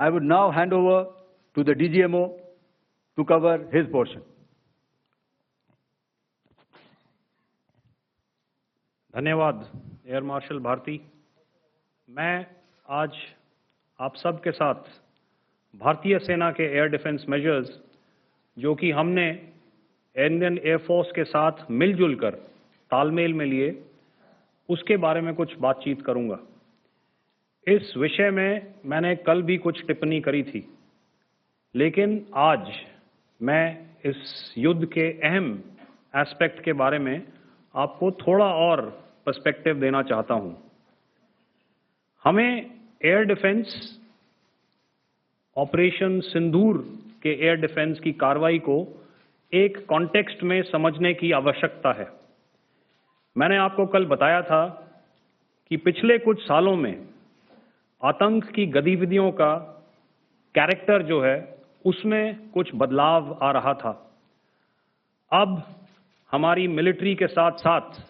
I would now hand over to the DGMO to cover his portion. धन्यवाद air marshal Bharti. मैं आज आप सब के साथ भारतीय सेना के एयर डिफेंस मेजर्स जो कि हमने इंडियन एयरफोर्स के साथ मिलजुल कर तालमेल में लिए, उसके बारे में कुछ बातचीत करूंगा। इस विषय में मैंने कल भी कुछ टिप्पणी करी थी, लेकिन आज मैं इस युद्ध के अहम एस्पेक्ट के बारे में आपको थोड़ा और पर्सपेक्टिव देना चाहता हूं। हमें एयर डिफेंस ऑपरेशन सिंदूर के एयर डिफेंस की कार्रवाई को एक कॉन्टेक्स्ट में समझने की आवश्यकता है। मैंने आपको कल बताया था कि पिछले कुछ सालों में आतंक की गतिविधियों का कैरेक्टर जो है उसमें कुछ बदलाव आ रहा था। अब हमारी मिलिट्री के साथ साथ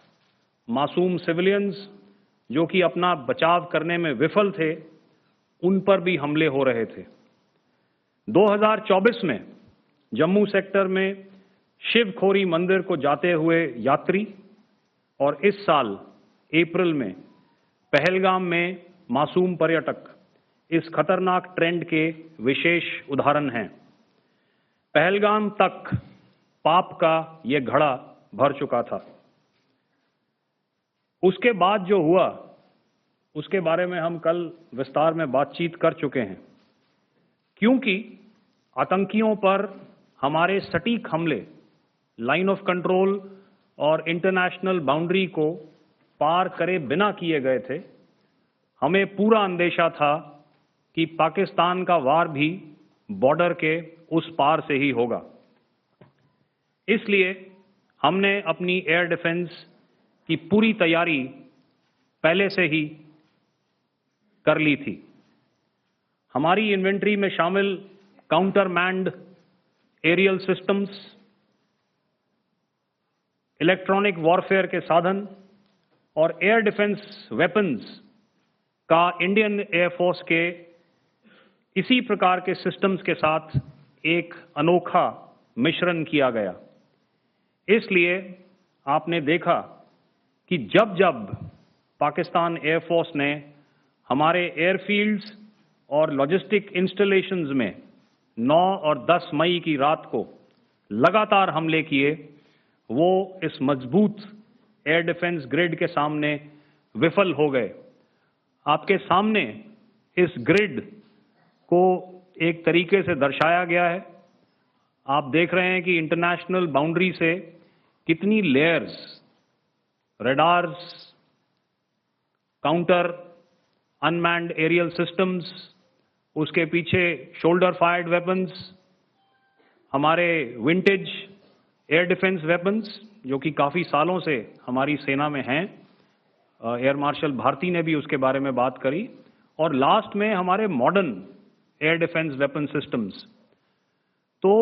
मासूम सिविलियंस जो कि अपना बचाव करने में विफल थे, उन पर भी हमले हो रहे थे। 2024 में जम्मू सेक्टर में शिवखोरी मंदिर को जाते हुए यात्री और इस साल अप्रैल में पहलगाम में मासूम पर्यटक इस खतरनाक ट्रेंड के विशेष उदाहरण हैं। पहलगाम तक पाप का यह घड़ा भर चुका था। उसके बाद जो हुआ उसके बारे में हम कल विस्तार में बातचीत कर चुके हैं। क्योंकि आतंकियों पर हमारे सटीक हमले लाइन ऑफ कंट्रोल और इंटरनेशनल बाउंड्री को पार करे बिना किए गए थे, हमें पूरा अंदेशा था कि पाकिस्तान का वार भी बॉर्डर के उस पार से ही होगा। इसलिए हमने अपनी एयर डिफेंस की पूरी तैयारी पहले से ही कर ली थी। हमारी इन्वेंट्री में शामिल counter manned aerial systems, electronic warfare के साधन और एयर डिफेंस वेपन्स का इंडियन एयरफोर्स के इसी प्रकार के सिस्टम्स के साथ एक अनोखा मिश्रण किया गया। इसलिए आपने देखा कि जब जब पाकिस्तान एयरफोर्स ने हमारे एयरफील्ड्स और लॉजिस्टिक इंस्टॉलेशंस में 9 और 10 मई की रात को लगातार हमले किए, वो इस मजबूत एयर डिफेंस ग्रिड के सामने विफल हो गए। आपके सामने इस ग्रिड को एक तरीके से दर्शाया गया है। आप देख रहे हैं कि इंटरनेशनल बाउंड्री से कितनी layers, radars, counter unmanned aerial systems, उसके पीछे शोल्डर फायर्ड वेपन्स, हमारे विंटेज एयर डिफेंस वेपन्स जो कि काफ़ी सालों से हमारी सेना में हैं। एयर मार्शल भारती ने भी उसके बारे में बात करी। और लास्ट में हमारे modern air defence weapon systems. तो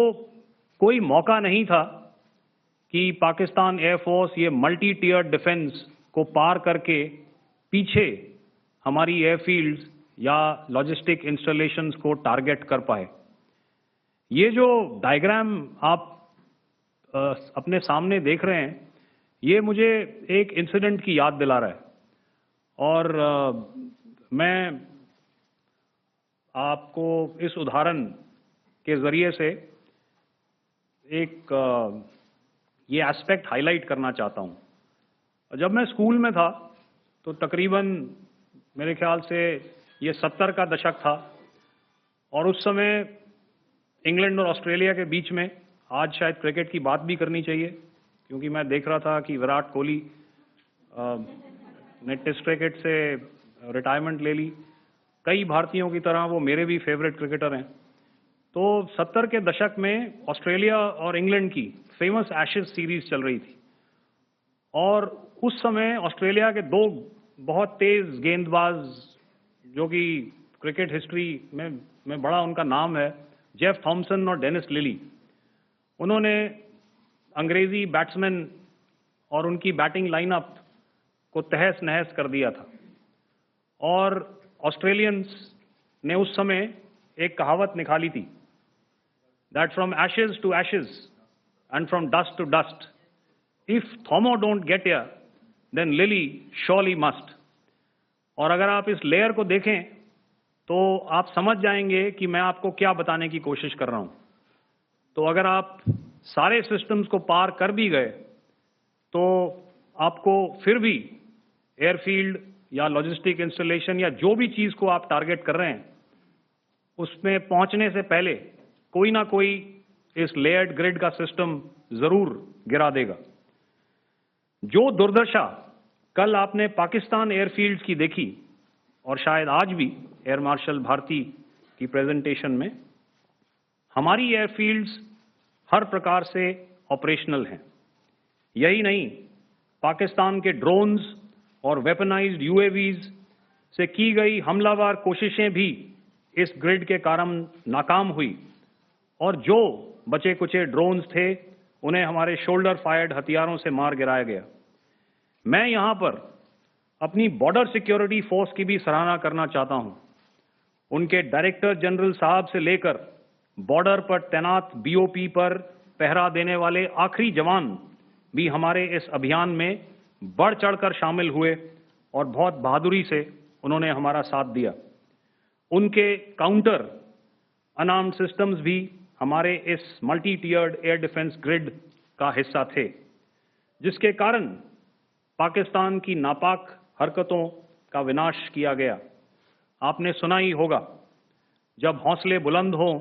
कोई मौका नहीं था कि पाकिस्तान एयरफोर्स ये मल्टी टियर डिफेंस को पार करके पीछे हमारी एयरफील्ड्स या लॉजिस्टिक इंस्टॉलेशंस को टारगेट कर पाए। ये जो डायग्राम आप अपने सामने देख रहे हैं, ये मुझे एक इंसिडेंट की याद दिला रहा है। और मैं आपको इस उदाहरण के जरिए से एक ये एस्पेक्ट हाईलाइट करना चाहता हूं। जब मैं स्कूल में था तो तकरीबन मेरे ख्याल से ये 70 का दशक था और उस समय इंग्लैंड और ऑस्ट्रेलिया के बीच में, आज शायद क्रिकेट की बात भी करनी चाहिए क्योंकि मैं देख रहा था कि विराट कोहली ने टेस्ट क्रिकेट से रिटायरमेंट ले ली। कई भारतीयों की तरह वो मेरे भी फेवरेट क्रिकेटर हैं। तो 70 के दशक में ऑस्ट्रेलिया और इंग्लैंड की फेमस एशेज सीरीज चल रही थी और उस समय ऑस्ट्रेलिया के दो बहुत तेज गेंदबाज जो कि क्रिकेट हिस्ट्री में बड़ा उनका नाम है, जेफ थॉमसन और डेनिस लिली, उन्होंने अंग्रेजी बैट्समैन और उनकी बैटिंग लाइनअप को तहस नहस कर दिया था। और ऑस्ट्रेलियंस ने उस समय एक कहावत निकाली थी, that from ashes to ashes and from dust to dust, if Thomo don't get here, then Lily surely must. और अगर आप इस लेयर को देखें तो आप समझ जाएंगे कि मैं आपको क्या बताने की कोशिश कर रहा हूं। तो अगर आप सारे सिस्टम्स को पार कर भी गए तो आपको फिर भी एयरफील्ड या लॉजिस्टिक इंस्टॉलेशन या जो भी चीज को आप टारगेट कर रहे हैं उसमें पहुंचने से पहले कोई ना कोई इस लेयर्ड ग्रिड का सिस्टम जरूर गिरा देगा। जो दुर्दशा कल आपने पाकिस्तान एयरफील्ड्स की देखी और शायद आज भी एयर मार्शल भारती की प्रेजेंटेशन में, हमारी एयरफील्ड्स हर प्रकार से ऑपरेशनल हैं। यही नहीं, पाकिस्तान के ड्रोन्स और वेपनाइज्ड यूएवीज से की गई हमलावर कोशिशें भी इस ग्रिड के कारण नाकाम हुई और जो बचे कुचे ड्रोन्स थे उन्हें हमारे शोल्डर फायर्ड हथियारों से मार गिराया गया। मैं यहां पर अपनी बॉर्डर सिक्योरिटी फोर्स की भी सराहना करना चाहता हूं। उनके डायरेक्टर जनरल साहब से लेकर बॉर्डर पर तैनात बीओपी पर पहरा देने वाले आखिरी जवान भी हमारे इस अभियान में बढ़ चढ़कर शामिल हुए और बहुत बहादुरी से उन्होंने हमारा साथ दिया। उनके काउंटर अनार्म्ड सिस्टम्स भी हमारे इस मल्टी टियर्ड एयर डिफेंस ग्रिड का हिस्सा थे, जिसके कारण पाकिस्तान की नापाक हरकतों का विनाश किया गया। आपने सुना ही होगा, जब हौसले बुलंद हों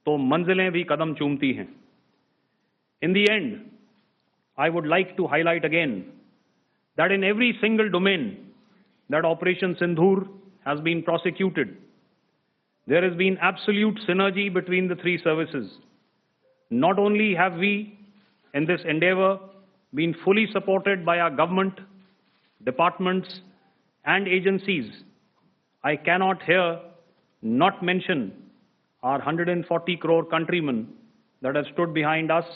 तो मंजिलें भी कदम चूमती हैं। In the end, I would like to highlight again that in every single domain that Operation Sindhur has been prosecuted, there has been absolute synergy between the three services. Not only have we, in this endeavor, been fully supported by our government, departments, and agencies, I cannot here not mention our 140 crore countrymen that have stood behind us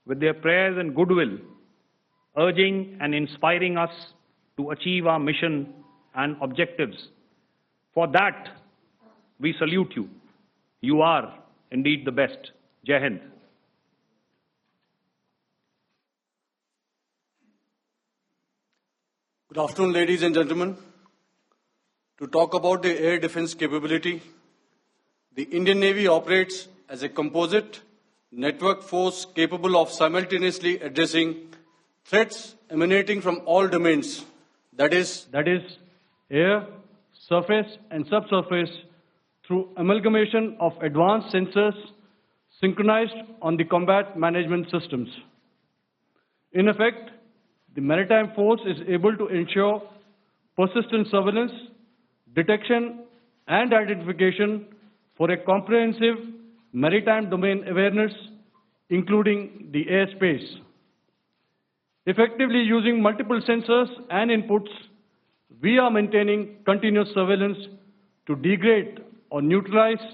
with their prayers and goodwill, urging and inspiring us to achieve our mission and objectives. For that, we salute you. You are indeed the best. Jai Hind. Good afternoon, ladies and gentlemen. To talk about the air defense capability, the Indian Navy operates as a composite network force capable of simultaneously addressing threats emanating from all domains, that is air, surface and subsurface, through amalgamation of advanced sensors synchronized on the combat management systems. In effect, the maritime force is able to ensure persistent surveillance, detection and identification for a comprehensive maritime domain awareness, including the airspace. Effectively using multiple sensors and inputs, we are maintaining continuous surveillance to degrade or neutralize